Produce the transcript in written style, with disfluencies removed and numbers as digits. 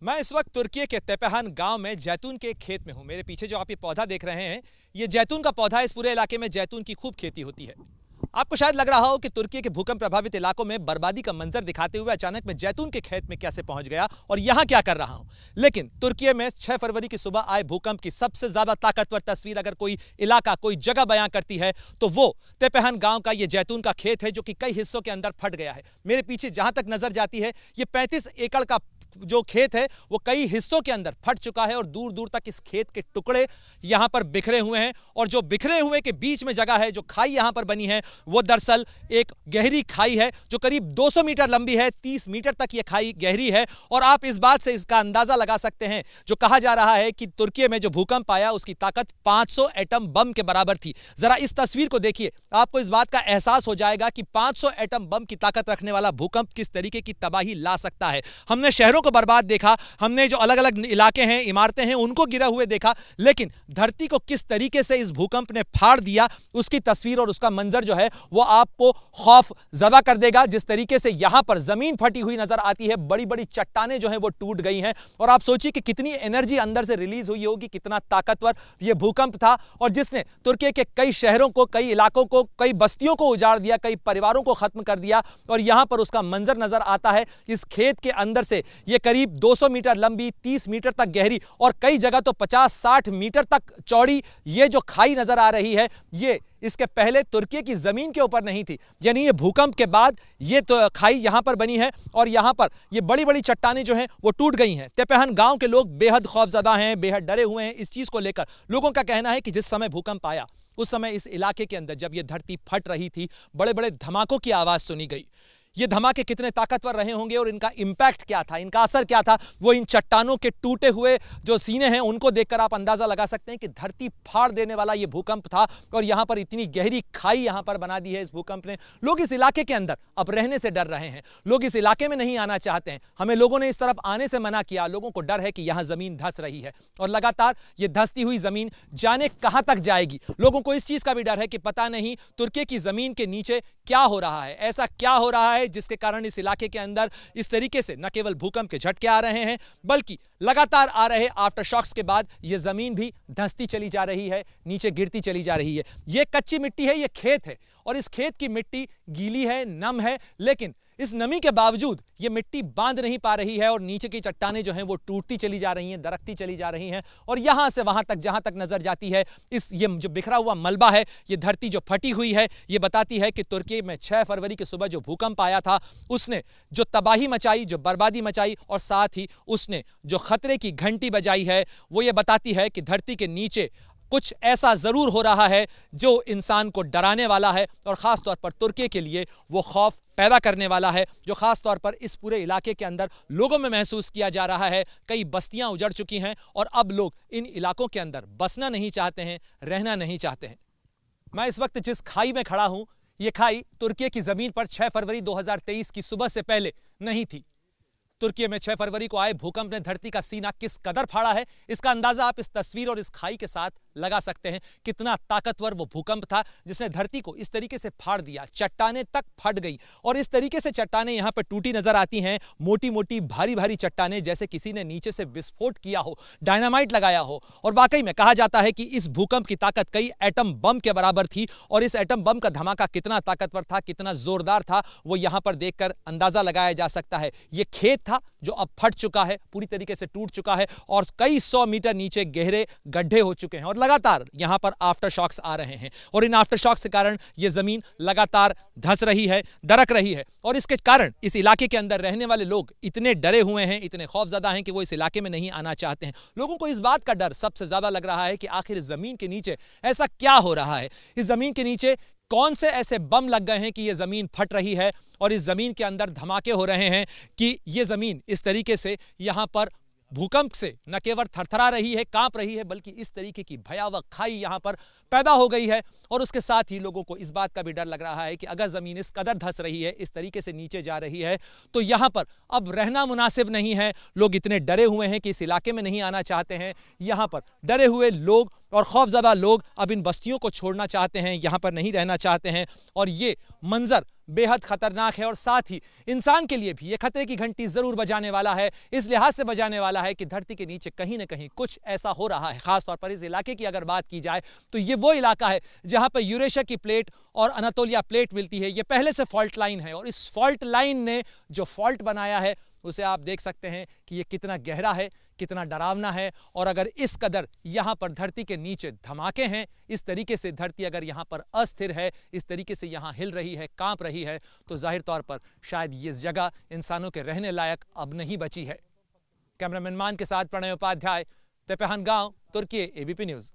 मैं इस वक्त तुर्की के तेपेहान गांव में जैतून के खेत में हूं। मेरे पीछे जो आप ये पौधा देख रहे हैं, ये जैतून का पौधा है। इस पूरे इलाके में जैतून की खूब खेती होती है। आपको शायद लग रहा हो कि तुर्की के भूकंप प्रभावित इलाकों में बर्बादी का मंजर दिखाते हुए अचानक मैं जैतून के खेत में कैसे पहुंच गया और यहां क्या कर रहा हूं। लेकिन तुर्की में 6 फरवरी की सुबह आए भूकंप की सबसे ज्यादा ताकतवर तस्वीर अगर कोई इलाका, कोई जगह बयां करती है तो वो तेपेहान गांव का ये जैतून का खेत है, जो कि कई हिस्सों के अंदर फट गया है। मेरे पीछे जहां तक नजर जाती है, ये 35 एकड़ का जो खेत है वो कई हिस्सों के अंदर फट चुका है और दूर दूर तक इस खेत के टुकड़े यहां पर बिखरे हुए हैं। और जो बिखरे हुए के बीच में जगह है, जो खाई यहां पर बनी है, वो दरअसल एक गहरी खाई है जो करीब 200 मीटर लंबी है। 30 मीटर तक ये खाई गहरी है। और आप इस बात से इसका अंदाजा लगा सकते हैं, जो कहा जा रहा है कि तुर्की में जो भूकंप आया उसकी ताकत 500 एटम बम के बराबर थी। जरा इस तस्वीर को देखिए, आपको इस बात का एहसास हो जाएगा कि 500 एटम बम की ताकत रखने वाला भूकंप किस तरीके की तबाही ला सकता है। हमने शहरों को बर्बाद देखा, हमने जो अलग अलग इलाके हैं, इमारतें हैं, उनको गिरा हुए देखा, लेकिन धरती को किस तरीके से इस भूकंप ने फाड़ दिया, उसकी तस्वीर और उसका मंजर जो है वो आपको खौफ ज़दा कर देगा। जिस तरीके से यहां पर जमीन फटी हुई नजर आती है, बड़ी बड़ी चट्टानें जो हैं वो टूट गई हैं। और आप सोचिए कि कितनी एनर्जी अंदर से रिलीज हुई होगी, कितना ताकतवर यह भूकंप था, और जिसने तुर्की के कई शहरों को, कई इलाकों को, कई बस्तियों को उजाड़ दिया, कई परिवारों को खत्म कर दिया। और यहां पर उसका मंजर नजर आता है। इस खेत के अंदर से यह करीब 200 मीटर लंबी, 30 मीटर तक गहरी और कई जगह तो 50-60 मीटर तक चौड़ी ये जो खाई नजर आ रही है, ये इसके पहले तुर्की की जमीन के ऊपर नहीं थी। यानी ये भूकंप के बाद ये तो खाई यहां पर बनी है और यहां पर ये बड़ी बड़ी चट्टानें जो हैं वो टूट गई हैं। तेपेहान गांव के लोग बेहद खौफजदा हैं, बेहद डरे हुए हैं इस चीज को लेकर। लोगों का कहना है कि जिस समय भूकंप आया उस समय इस इलाके के अंदर जब ये धरती फट रही थी, बड़े बड़े धमाकों की आवाज सुनी गई। ये धमाके कितने ताकतवर रहे होंगे और इनका इंपैक्ट क्या था, इनका असर क्या था, वो इन चट्टानों के टूटे हुए जो सीने हैं उनको देखकर आप अंदाजा लगा सकते हैं कि धरती फाड़ देने वाला ये भूकंप था। और यहां पर इतनी गहरी खाई यहां पर बना दी है इस भूकंप ने। लोग इस इलाके के अंदर अब रहने से डर रहे हैं, लोग इस इलाके में नहीं आना चाहते हैं। हमें लोगों ने इस तरफ आने से मना किया। लोगों को डर है कि यहां जमीन धंस रही है और लगातार ये धंसती हुई जमीन जाने कहां तक जाएगी। लोगों को इस चीज का भी डर है कि पता नहीं तुर्की की जमीन के नीचे क्या हो रहा है, ऐसा क्या हो रहा है जिसके कारण इस इलाके के अंदर इस तरीके से न केवल भूकंप के झटके आ रहे हैं, बल्कि लगातार आ रहे आफ्टर शॉक्स के बाद यह जमीन भी धंसती चली जा रही है, नीचे गिरती चली जा रही है। यह कच्ची मिट्टी है, यह खेत है और इस खेत की मिट्टी गीली है, नम है, लेकिन इस नमी के बावजूद ये मिट्टी बांध नहीं पा रही है और नीचे की चट्टानें जो हैं वो टूटती चली जा रही हैं, दरकती चली जा रही हैं। और यहां से वहां तक, जहां तक नजर जाती है, इस ये जो बिखरा हुआ मलबा है, ये धरती जो फटी हुई है, ये बताती है कि तुर्की में 6 फरवरी की सुबह जो भूकंप आया था उसने जो तबाही मचाई, जो बर्बादी मचाई और साथ ही उसने जो खतरे की घंटी बजाई है, वो ये बताती है कि धरती के नीचे कुछ ऐसा जरूर हो रहा है जो इंसान को डराने वाला है और खास तौर पर तुर्की के लिए वो खौफ पैदा करने वाला है, जो खास तौर पर इस पूरे इलाके के अंदर लोगों में महसूस किया जा रहा है। कई बस्तियां उजड़ चुकी हैं और अब लोग इन इलाकों के अंदर बसना नहीं चाहते हैं, रहना नहीं चाहते हैं। मैं इस वक्त जिस खाई में खड़ा हूं, यह खाई तुर्की की जमीन पर 6 फरवरी 2023 की सुबह से पहले नहीं थी। तुर्की में 6 फरवरी को आए भूकंप ने धरती का सीना किस कदर फाड़ा है, इसका अंदाजा आप इस तस्वीर और इस खाई के साथ लगा सकते हैं। कितना ताकतवर वो भूकंप था जिसने धरती को इस तरीके से फाड़ दिया, चट्टानें तक फट गई। और इस तरीके से चट्टानें यहां पर टूटी नजर आती हैं, मोटी मोटी भारी भारी चट्टानें, जैसे किसी ने नीचे से विस्फोट किया हो, डायनामाइट लगाया हो। और वाकई में कहा जाता है कि इस भूकंप की ताकत कई एटम बम के बराबर थी और इस एटम बम का धमाका कितना ताकतवर था, कितना जोरदार था, वो यहां पर देखकर अंदाजा लगाया जा सकता है। यह खेत था जो अब फट चुका है, पूरी तरीके से टूट चुका है और कई 100 मीटर नीचे गहरे गड्ढे हो चुके हैं और लगातार यहां पर आफ्टर शॉक्स आ रहे हैं। और इन आफ्टर शॉक्स के कारण यह जमीन लगातार धंस रही है, दरक रही है और इसके कारण इस इलाके के अंदर रहने वाले लोग इतने डरे हुए हैं, इतने खौफजदा हैं कि वो इस इलाके में नहीं आना चाहते हैं। लोगों को इस बात का डर सबसे ज्यादा लग रहा है कि आखिर इस जमीन के नीचे ऐसा क्या हो रहा है, इस जमीन के नीचे कौन से ऐसे बम लग गए हैं कि यह जमीन फट रही है और इस जमीन के अंदर धमाके हो रहे हैं कि यह जमीन इस तरीके से यहां पर भूकंप से न केवल थरथरा रही है, कांप रही है, बल्कि इस तरीके की भयावह खाई यहां पर पैदा हो गई है। और उसके साथ ही लोगों को इस बात का भी डर लग रहा है कि अगर जमीन इस कदर धंस रही है, इस तरीके से नीचे जा रही है, तो यहां पर अब रहना मुनासिब नहीं है। लोग इतने डरे हुए हैं कि इस इलाके में नहीं आना चाहते हैं। यहां पर डरे हुए लोग और खौफजदा लोग अब इन बस्तियों को छोड़ना चाहते हैं, यहां पर नहीं रहना चाहते हैं। और ये मंजर बेहद खतरनाक है और साथ ही इंसान के लिए भी यह खतरे की घंटी जरूर बजाने वाला है। इस लिहाज से बजाने वाला है कि धरती के नीचे कहीं ना कहीं कुछ ऐसा हो रहा है। खासतौर पर इस इलाके की अगर बात की जाए तो यह वो इलाका है जहां पर यूरेशिया की प्लेट और अनातोलिया प्लेट मिलती है। यह पहले से फॉल्ट लाइन है और इस फॉल्ट लाइन ने जो फॉल्ट बनाया है उसे आप देख सकते हैं कि यह कितना गहरा है, कितना डरावना है। और अगर इस कदर यहां पर धरती के नीचे धमाके हैं, इस तरीके से धरती अगर यहां पर अस्थिर है, इस तरीके से यहां हिल रही है, कांप रही है, तो जाहिर तौर पर शायद ये जगह इंसानों के रहने लायक अब नहीं बची है। कैमरामैन मान के साथ प्रणय उपाध्याय, तेपेहान गांव, तुर्की, एबीपी न्यूज।